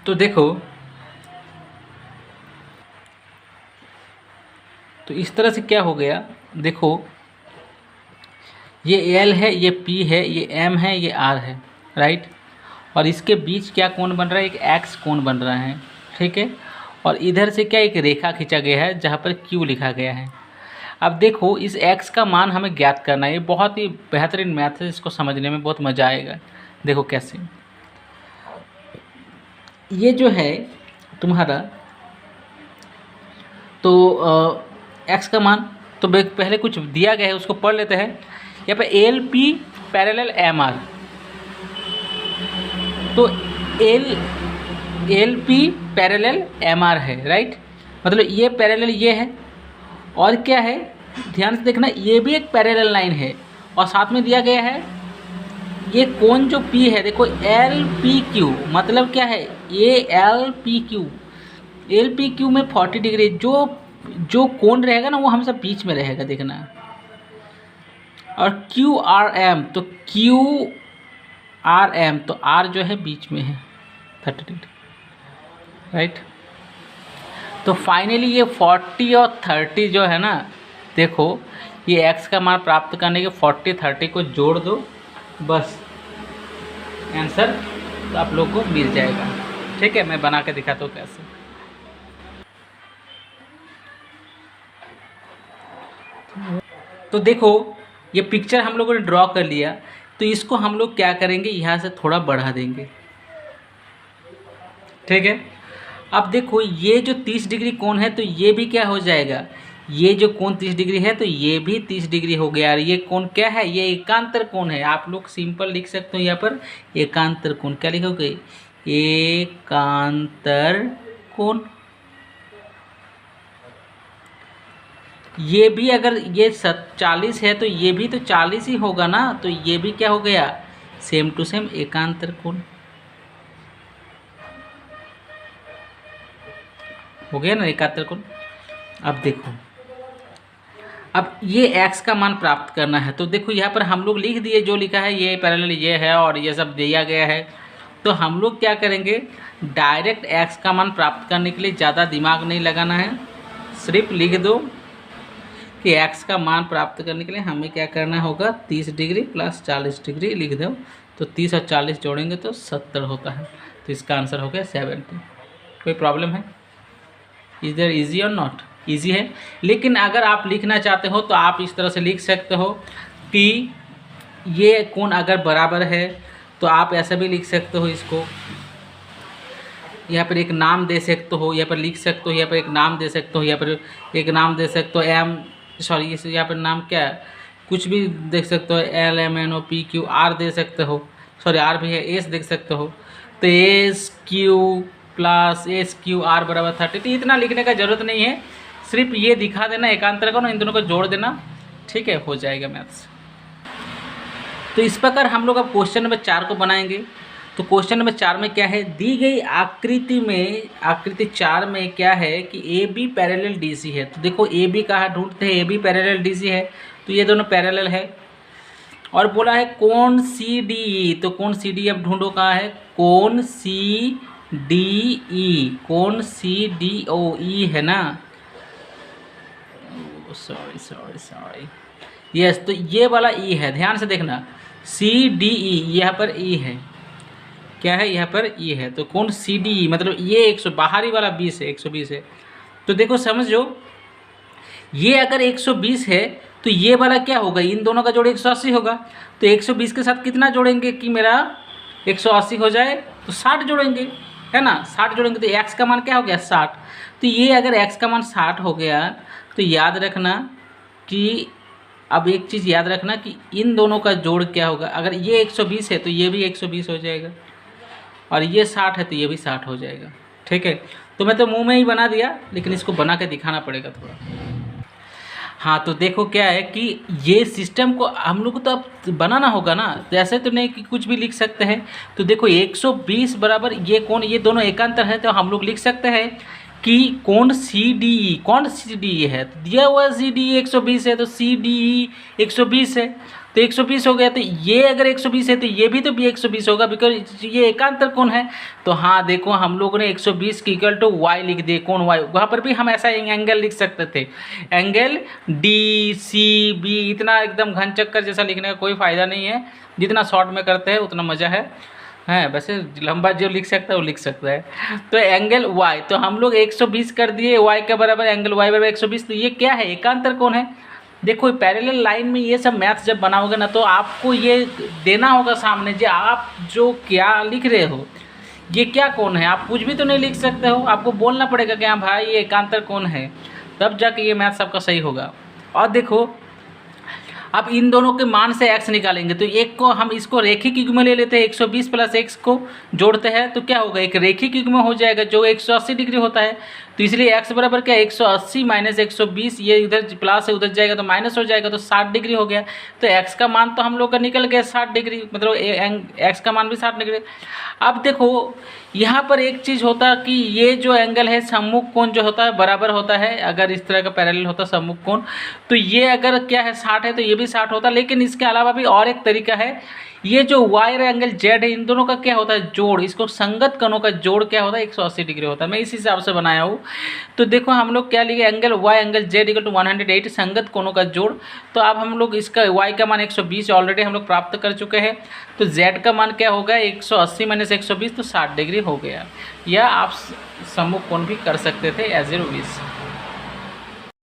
तो देखो, तो इस तरह से क्या हो गया, देखो ये एल है, ये पी है, ये एम है, ये आर है, राइट। और इसके बीच क्या कोण बन रहा है, एक एक्स कोण बन रहा है, ठीक है। और इधर से क्या एक रेखा खींचा गया है जहाँ पर क्यू लिखा गया है। अब देखो इस एक्स का मान हमें ज्ञात करना है, ये बहुत ही बेहतरीन मैथ है, इसको समझने में बहुत मज़ा आएगा। देखो कैसे, ये जो है तुम्हारा, तो एक्स का मान, तो पहले कुछ दिया गया है उसको पढ़ लेते हैं। यहाँ पे L P parallel M R, तो L P parallel M R है, राइट। मतलब ये पैरेलल ये है, और क्या है ध्यान से देखना, ये भी एक पैरेलल लाइन है, और साथ में दिया गया है ये कोण जो P है, देखो एल पी क्यू, मतलब क्या है, ये एल पी क्यू में 40 डिग्री, जो कोण रहेगा ना वो हमेशा बीच में रहेगा, देखना। और क्यू आर एम, तो क्यू आर एम, तो आर जो है बीच में है 30 डिग्री, राइट। तो फाइनली ये 40 और 30 जो है ना, देखो ये x का मान प्राप्त करने के 40 30 को जोड़ दो, बस आंसर तो आप लोग को मिल जाएगा, ठीक है। मैं बना के दिखाता हूँ कैसे। तो देखो ये पिक्चर हम लोगों ने ड्रॉ कर लिया, तो इसको हम लोग क्या करेंगे, यहाँ से थोड़ा बढ़ा देंगे, ठीक है। अब देखो ये जो 30 डिग्री कोण है, तो ये भी क्या हो जाएगा, ये जो कोण 30 डिग्री है तो ये भी 30 डिग्री हो गया। और ये कोण क्या है, ये एकांतर कोण है, आप लोग सिंपल लिख सकते हो यहाँ पर एकांतर कोण, क्या लिखोगे, एकांतर कोण। ये भी अगर ये 40 है तो ये भी तो 40 ही होगा ना, तो ये भी क्या हो गया, सेम टू सेम एकांतर कोण हो गया ना, एकांतर कोण। अब देखो, अब ये x का मान प्राप्त करना है, तो देखो यहाँ पर हम लोग लिख दिए, जो लिखा है ये पैरेलल ये है और ये सब दिया गया है। तो हम लोग क्या करेंगे, डायरेक्ट x का मान प्राप्त करने के लिए ज़्यादा दिमाग नहीं लगाना है, सिर्फ लिख दो कि x का मान प्राप्त करने के लिए हमें क्या करना होगा, 30 डिग्री प्लस 40 डिग्री लिख दो, तो 30 और 40 जोड़ेंगे तो 70 होता है, तो इसका आंसर हो गया 70। कोई प्रॉब्लम है, इज देयर ईजी और नॉट, ईजी है। लेकिन अगर आप लिखना चाहते हो तो आप इस तरह से लिख सकते हो कि ये कोण अगर बराबर है तो आप ऐसा भी लिख सकते हो, इसको यहाँ पर एक नाम दे सकते हो, यहाँ पर लिख सकते हो, यहाँ पर एक नाम दे सकते हो, यहाँ पर एक नाम दे सकते हो एम, सॉरी इस यहाँ पर नाम क्या है, कुछ भी देख सकते हो, L M N O P Q R दे सकते हो, सॉरी आर भी है, एस देख सकते हो। तो S Q plus S Q R बराबर 30, तो इतना लिखने का ज़रूरत नहीं है, सिर्फ ये दिखा देना एकांतर को ना, इन दोनों को जोड़ देना, ठीक है, हो जाएगा मैथ्स। तो इस प्रकार हम लोग अब क्वेश्चन नंबर 4 को बनाएंगे। तो क्वेश्चन नंबर 4 में क्या है, दी गई आकृति में, आकृति 4 में क्या है कि A B parallel D C है। तो देखो ए बी कहाँ ढूंढते हैं, A B parallel D C है, तो ये दोनों पैरेलल है। और बोला है कोण सी डी ई, तो कोण सी डी अब ढूंढो कहाँ है, कोण सी डी ई, कोण सी डी ओ ई है ना, सॉरी यस, तो ये वाला ई है, ध्यान से देखना, सी डी ई, यहाँ पर ई है, क्या है यहाँ पर ई है, तो कोण सी डी ई मतलब ये 100 बाहरी वाला 20 है, 120 है। तो देखो समझो, ये अगर 120 है तो ये वाला क्या होगा, इन दोनों का जोड़ 180 होगा, तो 120 के साथ कितना जोड़ेंगे कि मेरा 180 हो जाए, तो 60 जोड़ेंगे, है ना, 60 जोड़ेंगे, तो x का मान क्या हो गया 60। तो ये अगर x का मान 60 हो गया, तो याद रखना कि, अब एक चीज़ याद रखना कि इन दोनों का जोड़ क्या होगा, अगर ये 120 है तो ये भी 120 हो जाएगा, और ये 60 है तो ये भी 60 हो जाएगा, ठीक है। तो मैं तो मुंह में ही बना दिया, लेकिन इसको बना के दिखाना पड़ेगा थोड़ा। हाँ, तो देखो क्या है कि ये सिस्टम को हम लोग को तो अब बनाना होगा ना, तो ऐसे तो नहीं कि कुछ भी लिख सकते हैं। तो देखो 120 बराबर ये कोण, ये दोनों एकांतर है, तो हम लोग लिख सकते हैं कि कोण सी डी ई, कौन सी डी ई है, तो दिया हुआ सी डी ई 120 है, तो सी डी ई 120 है, तो 120 हो गया। तो ये अगर 120 है तो ये भी तो भी 120 होगा, बिकॉज ये एकांतर कोण है। तो हाँ देखो, हम लोगों ने 120 की इक्वल टू वाई लिख दिए, कोण वाई। वहाँ पर भी हम ऐसा एंगल लिख सकते थे, एंगल डी सी बी। इतना एकदम घन चक्कर जैसा लिखने का कोई फ़ायदा नहीं है, जितना शॉर्ट में करते हैं उतना मज़ा है। वैसे लंबा जो लिख सकता है वो लिख सकता है। तो एंगल y, तो हम लोग 120 कर दिए, y के बराबर एंगल y बराबर 120। तो ये क्या है, एकांतर कोण है। देखो पैरेलल लाइन में ये सब मैथ जब बनाओगे ना, तो आपको ये देना होगा सामने जो आप जो क्या लिख रहे हो, ये क्या कोण है। आप कुछ भी तो नहीं लिख सकते हो, आपको बोलना पड़ेगा कि हाँ भाई ये एकांतर कोण है, तब जाके ये मैथ सबका सही होगा। और देखो अब इन दोनों के मान से x निकालेंगे, तो एक को हम इसको रेखिक युग्म ले लेते हैं, 120 प्लस x को जोड़ते हैं तो क्या होगा, एक रेखिक युग्म हो जाएगा जो 180 डिग्री होता है। तो इसलिए x बराबर क्या, 180 माइनस 120, ये इधर प्लस है उधर जाएगा तो माइनस हो जाएगा, तो 60 डिग्री हो गया। तो x का मान तो हम लोग का निकल गया 60 डिग्री, मतलब x का मान भी 60 डिग्री। अब देखो यहाँ पर एक चीज़ होता है कि ये जो एंगल है सम्मुख कोण जो होता है बराबर होता है, अगर इस तरह का पैरेलल होता है सम्मुख कोण, तो ये अगर क्या है 60 है तो ये भी 60 होता है। लेकिन इसके अलावा भी और एक तरीका है, ये जो y और एंगल z है इन दोनों का क्या होता है जोड़, इसको संगत कोणों का जोड़ क्या होता है 180 डिग्री होता है। मैं इस हिसाब से बनाया हूँ। तो देखो हम लोग क्या लिखे, angle y angle z equal to 108 संगत कोणों का जोड़। तो अब हम लोग इसका y का मान 120 ऑलरेडी हम लोग प्राप्त कर चुके हैं, तो z का मान क्या होगा 180 माइनस 120, तो 60 डिग्री हो गया। या आप सम्मुख कोण भी कर सकते थे एज ए विश।